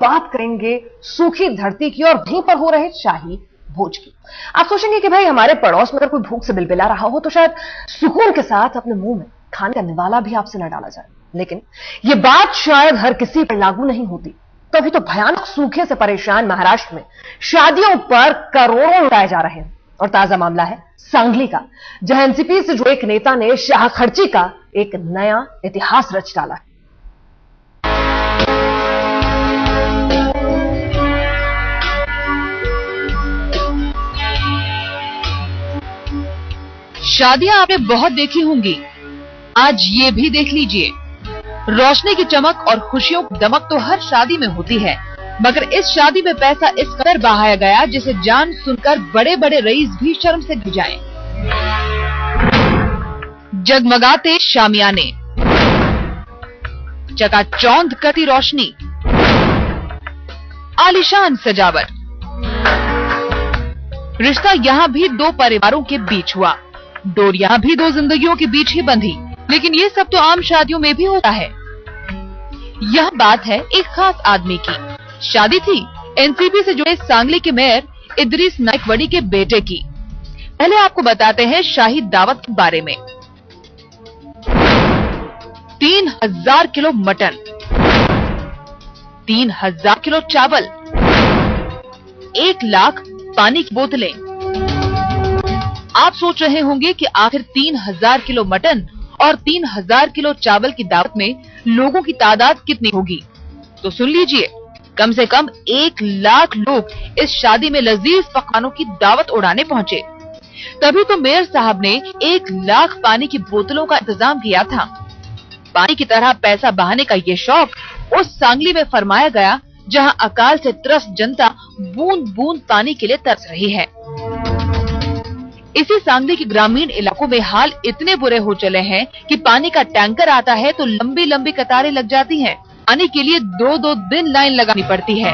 बात करेंगे सूखी धरती की और वहीं पर हो रहे शाही भोज की। आप सोचेंगे कि भाई हमारे पड़ोस में अगर कोई भूख से बिलबिला रहा हो तो शायद सुकून के साथ अपने मुंह में खाने का निवाला भी आपसे न डाला जाए, लेकिन यह बात शायद हर किसी पर लागू नहीं होती। तभी तो भयानक सूखे से परेशान महाराष्ट्र में शादियों पर करोड़ों उड़ाए जा रहे हैं। और ताजा मामला है सांगली का, जहां एनसीपी से जुड़े एक नेता ने शाह खर्ची का एक नया इतिहास रच डाला है। शादियां आपने बहुत देखी होंगी, आज ये भी देख लीजिए। रोशनी की चमक और खुशियों की दमक तो हर शादी में होती है, मगर इस शादी में पैसा इस कदर बहाया गया जिसे जान सुनकर बड़े बड़े रईस भी शर्म से गिर जाएं। जगमगाते शामियाने, चकाचौंध करती रोशनी, आलीशान सजावट। रिश्ता यहाँ भी दो परिवारों के बीच हुआ, डोरियां भी दो जिंदगियों के बीच ही बंधी। लेकिन ये सब तो आम शादियों में भी होता है। यह बात है एक खास आदमी की। शादी थी एनसीपी से जुड़े सांगली के मेयर इदरीस नाइकवड़ी के बेटे की। पहले आपको बताते हैं शाही दावत के बारे में। 3000 किलो मटन, 3000 किलो चावल, 1 लाख पानी की बोतलें। आप सोच रहे होंगे कि आखिर 3000 किलो मटन और 3000 किलो चावल की दावत में लोगों की तादाद कितनी होगी? तो सुन लीजिए, कम से कम 1 लाख लोग इस शादी में लजीज पकवानों की दावत उड़ाने पहुंचे। तभी तो मेयर साहब ने 1 लाख पानी की बोतलों का इंतजाम किया था। पानी की तरह पैसा बहाने का ये शौक उस सांगली में फरमाया गया जहां अकाल से त्रस्त जनता बूंद बूंद पानी के लिए तरस रही है। इसी सांगली के ग्रामीण इलाकों में हाल इतने बुरे हो चले हैं कि पानी का टैंकर आता है तो लंबी लंबी कतारें लग जाती हैं। पानी के लिए 2-2 दिन लाइन लगानी पड़ती है।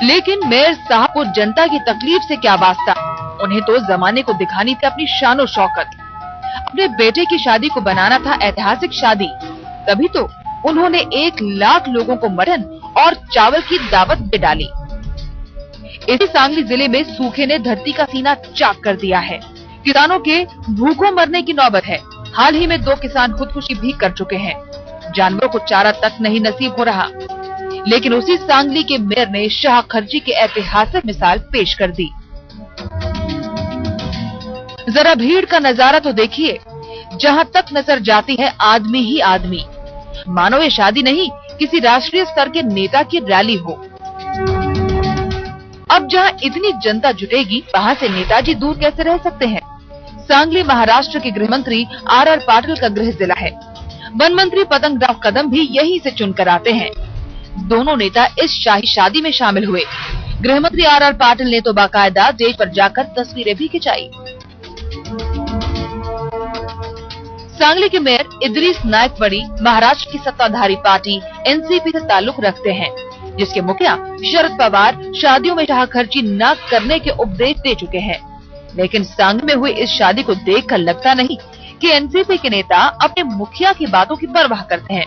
लेकिन मेयर साहब को जनता की तकलीफ से क्या वास्ता, उन्हें तो जमाने को दिखानी थी अपनी शान और शौकत। अपने बेटे की शादी को बनाना था ऐतिहासिक शादी, तभी तो उन्होंने 1 लाख लोगों को मटन और चावल की दावत दे डाली। इसी सांगली जिले में सूखे ने धरती का सीना चाक कर दिया है। किसानों के भूखों मरने की नौबत है। हाल ही में 2 किसान खुदकुशी भी कर चुके हैं। जानवरों को चारा तक नहीं नसीब हो रहा। लेकिन उसी सांगली के मेयर ने शाह खर्ची की ऐतिहासिक मिसाल पेश कर दी। जरा भीड़ का नजारा तो देखिए, जहां तक नजर जाती है आदमी ही आदमी। मानो ये शादी नहीं, किसी राष्ट्रीय स्तर के नेता की रैली हो। अब जहां इतनी जनता जुटेगी, वहां से नेताजी दूर कैसे रह सकते हैं? सांगली महाराष्ट्र के गृह मंत्री आर पाटिल का गृह जिला है। वन मंत्री पतंगराव कदम भी यहीं से चुनकर आते हैं। दोनों नेता इस शाही शादी में शामिल हुए। गृह मंत्री आर पाटिल ने तो बाकायदा स्टेज पर जाकर तस्वीरें भी खिंचाई। सांगली के मेयर इदरीस नाइकवड़ी महाराष्ट्र की सत्ताधारी पार्टी एनसीपी से ताल्लुक रखते हैं, जिसके मुखिया शरद पवार शादियों में शाह खर्ची न करने के उपदेश दे चुके हैं। लेकिन सांगली में हुई इस शादी को देखकर लगता नहीं कि एनसीपी के नेता अपने मुखिया की बातों की परवाह करते हैं।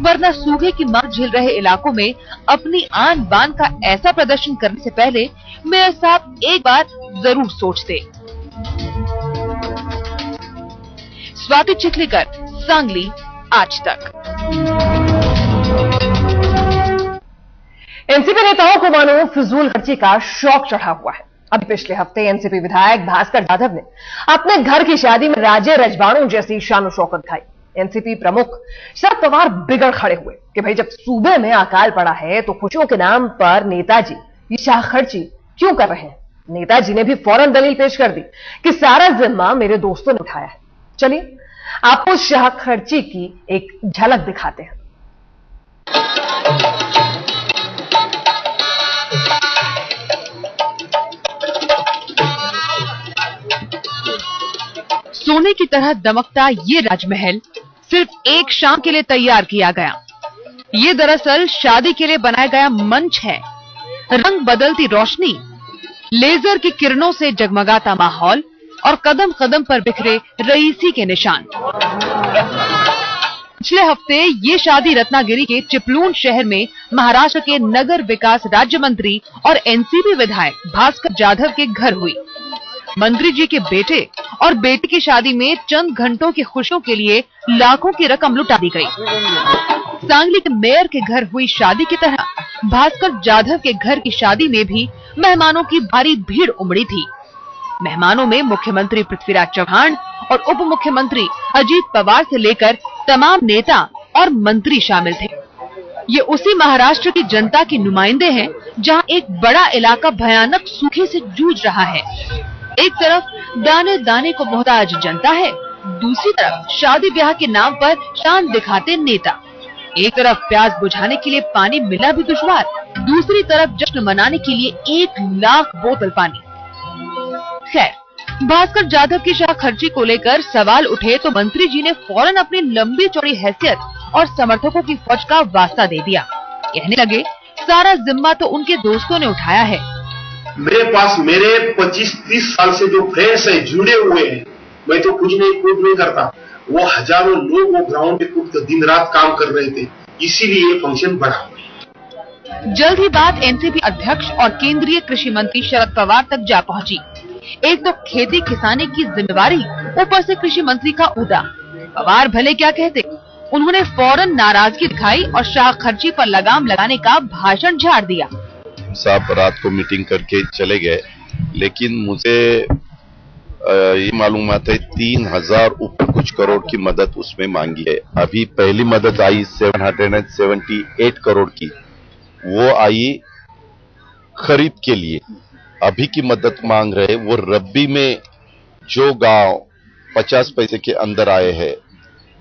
वरना सूखे की मार झेल रहे इलाकों में अपनी आन बान का ऐसा प्रदर्शन करने से पहले मेयर साहब एक बार जरूर सोचते। स्वाति चिखलीकर, सांगली, आज तक। एनसीपी नेताओं को मानो फिजूल खर्ची का शौक चढ़ा हुआ है। अभी पिछले हफ्ते एनसीपी विधायक भास्कर जाधव ने अपने घर की शादी में राजे रजवाड़ों जैसी शान शौकत दिखाई। एनसीपी प्रमुख शरद पवार बिगड़ खड़े हुए कि भाई जब सूबे में अकाल पड़ा है तो खुशियों के नाम पर नेताजी ये शाह खर्ची क्यों कर रहे हैं? नेताजी ने भी फौरन दलील पेश कर दी कि सारा जिम्मा मेरे दोस्तों ने उठाया है। चलिए आपको शाह खर्ची की एक झलक दिखाते हैं। सोने की तरह दमकता ये राजमहल सिर्फ एक शाम के लिए तैयार किया गया। ये दरअसल शादी के लिए बनाया गया मंच है। रंग बदलती रोशनी, लेजर की किरणों से जगमगाता माहौल और कदम कदम पर बिखरे रईसी के निशान। पिछले हफ्ते ये शादी रत्नागिरी के चिपलून शहर में महाराष्ट्र के नगर विकास राज्य मंत्री और एनसीपी विधायक भास्कर जाधव के घर हुई। मंत्री जी के बेटे और बेटी की शादी में चंद घंटों की खुशियों के लिए लाखों की रकम लुटा दी गई। सांगली के मेयर के घर हुई शादी की तरह भास्कर जाधव के घर की शादी में भी मेहमानों की भारी भीड़ उमड़ी थी। मेहमानों में मुख्यमंत्री पृथ्वीराज चौहान और उप मुख्यमंत्री अजीत पवार से लेकर तमाम नेता और मंत्री शामिल थे। ये उसी महाराष्ट्र की जनता के नुमाइंदे हैं जहां एक बड़ा इलाका भयानक सूखे से जूझ रहा है। एक तरफ दाने दाने को मोहताज जनता है, दूसरी तरफ शादी ब्याह के नाम पर शान दिखाते नेता। एक तरफ प्यास बुझाने के लिए पानी मिलना भी दुश्वार, दूसरी तरफ जश्न मनाने के लिए 1 लाख बोतल पानी। खैर, भास्कर जाधव की शाह खर्ची को लेकर सवाल उठे तो मंत्री जी ने फौरन अपनी लंबी चौड़ी हैसियत और समर्थकों की फौज का वास्ता दे दिया। कहने लगे, सारा जिम्मा तो उनके दोस्तों ने उठाया है। मेरे पास मेरे 25-30 साल से जो फ्रेंड्स हैं जुड़े हुए हैं, मैं तो कुछ नहीं करता। वो हजारों लोग वो ग्राउंड पे कूद कर दिन रात काम कर रहे थे, इसीलिए ये फंक्शन बढ़ा। जल्द ही बात एनसीपी अध्यक्ष और केंद्रीय कृषि मंत्री शरद पवार तक जा पहुंची। एक तो खेती किसानी की जिम्मेवारी, ऊपर से कृषि मंत्री का उदा। पवार भले क्या कहते, उन्होंने फौरन नाराजगी दिखाई और शाह खर्ची पर लगाम लगाने का भाषण झाड़ दिया। साहब रात को मीटिंग करके चले गए, लेकिन मुझे ये मालूमात है 3000 ऊपर कुछ करोड़ की मदद उसमें मांगी है। अभी पहली मदद आई 778 करोड़ की, वो आई खरीद के लिए। अभी की मदद मांग रहे वो रब्बी में जो गांव 50 पैसे के अंदर आए हैं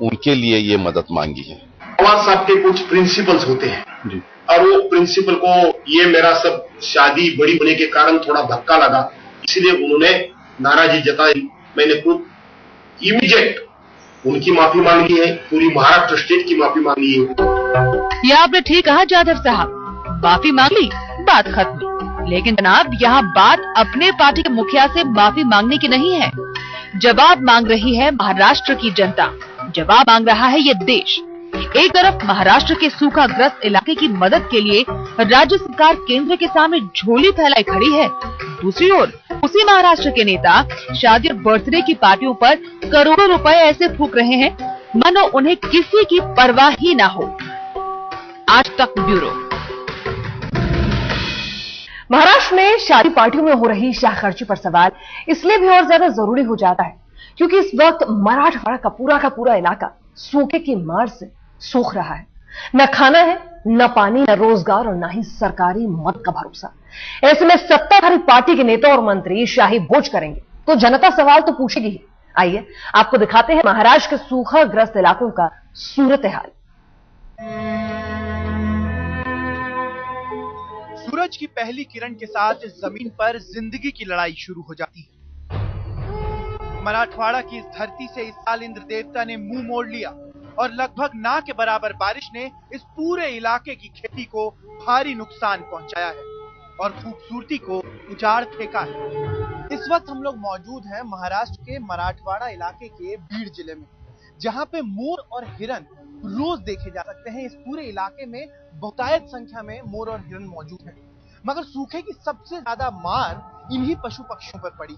उनके लिए ये मदद मांगी है। पवार साहब के कुछ प्रिंसिपल्स होते हैं जी। और वो प्रिंसिपल को ये मेरा सब शादी बड़ी होने के कारण थोड़ा धक्का लगा, इसलिए उन्होंने नाराजगी जताई। मैंने खुद इमीडिएट उनकी माफी मांगी है, पूरी महाराष्ट्र स्टेट की माफी मांगी है। ये आपने ठीक कहा जाधव साहब, माफी मांग ली, बात खत्म। लेकिन जनाब, यहाँ बात अपने पार्टी के मुखिया से माफी मांगने की नहीं है। जवाब मांग रही है महाराष्ट्र की जनता, जवाब मांग रहा है ये देश। एक तरफ महाराष्ट्र के सूखाग्रस्त इलाके की मदद के लिए राज्य सरकार केंद्र के सामने झोली फैलाई खड़ी है, दूसरी ओर उसी महाराष्ट्र के नेता शादी और बर्थडे की पार्टियों पर करोड़ों रुपए ऐसे फूंक रहे हैं मानो उन्हें किसी की परवाह ही ना हो। आज तक ब्यूरो। महाराष्ट्र में शादी पार्टियों में हो रही शाह खर्ची पर सवाल इसलिए भी और ज्यादा जरूरी हो जाता है क्योंकि इस वक्त मराठवाड़ा का पूरा इलाका सूखे की मार से सूख रहा है। न खाना है, न पानी, न रोजगार और न ही सरकारी मदद का भरोसा। ऐसे में सत्ताधारी पार्टी के नेता और मंत्री शाही भोज करेंगे तो जनता सवाल तो पूछेगी ही। आइए आपको दिखाते हैं महाराष्ट्र के सूखाग्रस्त इलाकों का सूरत हाल। सूरज की पहली किरण के साथ इस जमीन पर जिंदगी की लड़ाई शुरू हो जाती है। मराठवाड़ा की इस धरती से इस साल इंद्र देवता ने मुंह मोड़ लिया और लगभग ना के बराबर बारिश ने इस पूरे इलाके की खेती को भारी नुकसान पहुंचाया है और खूबसूरती को उजाड़ फेंका है। इस वक्त हम लोग मौजूद हैं महाराष्ट्र के मराठवाड़ा इलाके के बीड जिले में, जहां पे मोर और हिरन रोज देखे जा सकते हैं। इस पूरे इलाके में बहुतायत संख्या में मोर और हिरन मौजूद हैं, मगर सूखे की सबसे ज्यादा मार इन्हीं पशु पक्षियों पर पड़ी।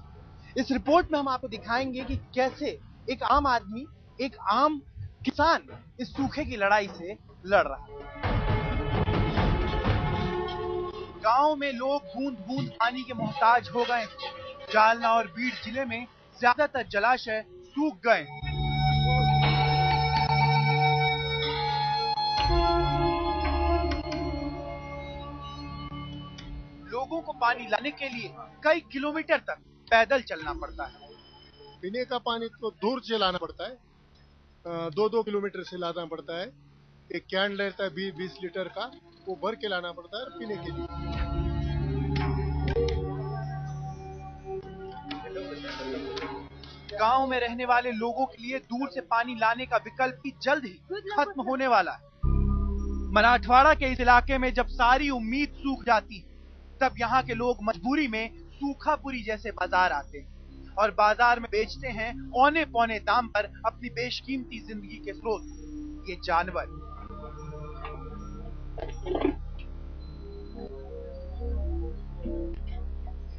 इस रिपोर्ट में हम आपको दिखाएंगे कि कैसे एक आम आदमी, एक आम किसान इस सूखे की लड़ाई से लड़ रहा है। गांव में लोग बूंद बूंद पानी के मोहताज हो गए। जालना और बीड जिले में ज्यादातर जलाशय सूख गए। लोगों को पानी लाने के लिए कई किलोमीटर तक पैदल चलना पड़ता है। पीने का पानी तो दूर से लाना पड़ता है, 2-2 किलोमीटर से लाना पड़ता है। एक कैन रहता है 20 लीटर का, वो भर के लाना पड़ता है पीने के लिए। गांव में रहने वाले लोगों के लिए दूर से पानी लाने का विकल्प भी जल्द ही खत्म होने वाला है। मराठवाड़ा के इस इलाके में जब सारी उम्मीद सूख जाती है, तब यहाँ के लोग मजबूरी में सूखापुरी जैसे बाजार आते हैं और बाजार में बेचते हैं औने पौने दाम पर अपनी बेशकीमती जिंदगी के स्रोत। ये जानवर।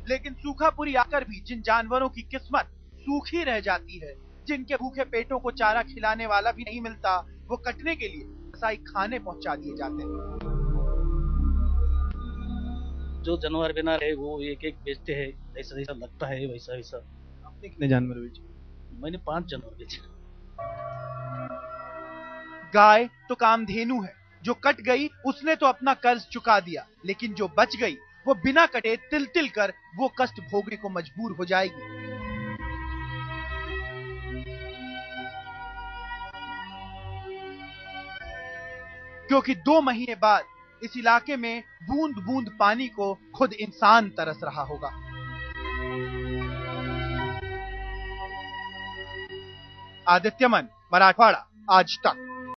लेकिन सूखापुरी आकर भी जिन जानवरों की किस्मत सूखी रह जाती है, जिनके भूखे पेटों को चारा खिलाने वाला भी नहीं मिलता, वो कटने के लिए कसाई खाने पहुंचा दिए जाते हैं। जो जानवर बना रहे वो एक एक बेचते हैं, ऐसा जैसा लगता है वैसा वैसा। आपने कितने जानवर बेचे? मैंने 5 जानवर बेचे। गाय तो कामधेनु है, जो कट गई उसने तो अपना कर्ज चुका दिया, लेकिन जो बच गई वो बिना कटे तिल तिल कर वो कष्ट भोगने को मजबूर हो जाएगी। क्योंकि 2 महीने बाद इस इलाके में बूंद बूंद पानी को खुद इंसान तरस रहा होगा। आदित्यमन, मराठवाड़ा आज तक।